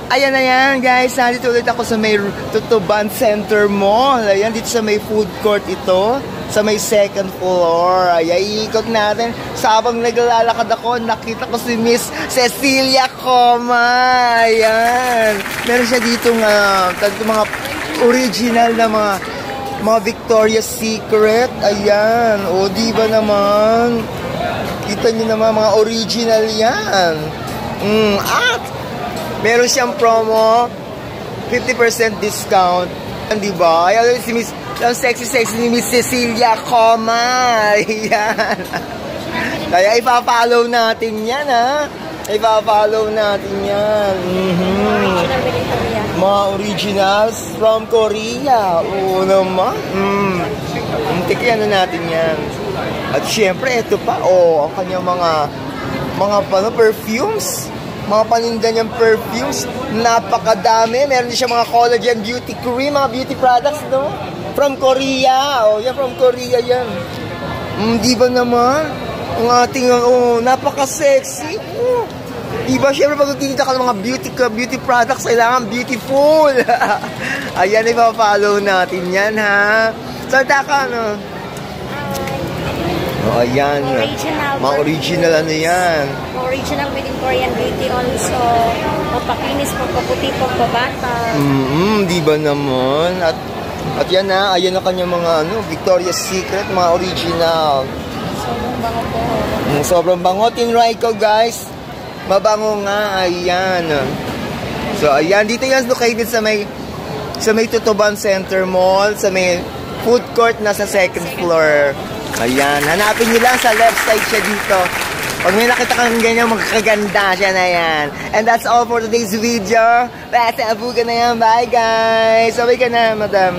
Ayan na yan, guys. Nandito ulit ako sa may Tutuban Center Mall. Ayan, dito sa may food court ito. Sa may second floor. Ayan, iikot natin. Sabang naglalakad ako, nakita ko si Miss Cecilia Coma. Ayan. Meron siya dito mga original na mga Victoria's Secret. Ayan. O, diba naman? Kita nyo naman, mga original yan. At meron siyang promo, 50% discount. Diba? Ayan, si Miss, ang sexy ni Miss Cecilia Coma. Ayan. Kaya ipa-follow natin yan, ha? Ipa-follow natin yan. Mga originals from Korea. Oo naman. Tikyan na natin yan. At syempre, ito pa, ang kanyang mga perfumes. Mga paninda niyang perfumes, napakadami. Meron din siya mga collagen beauty cream, mga beauty products, no? From Korea. Yan, from Korea yan. Di ba naman? Ang ating, napaka-sexy. Diba, syempre pag titinda ka ng mga beauty products, kailangan beautiful. Ayan, ipa-follow natin yan, ha? Salta ka, no? Ayan. Mga original ano yan. Original within Korean beauty also. Mapakinis, mapaputi, pagbabata. Di ba naman? At yan na, ayan na kanya mga Victoria's Secret, mga original. Sobrang bango po. Sobrang bango. Tinry ko, guys. Mabango nga, ayan. So, ayan. Dito yan located sa may Tutuban Center Mall, sa may food court na sa second floor. Ayan, hanapin nyo lang sa left side siya dito. Pag may nakita kang ganyan, magkaganda siya na yan. And that's all for today's video. Basta abugan na yan. Bye, guys. Sabay ka na, madam.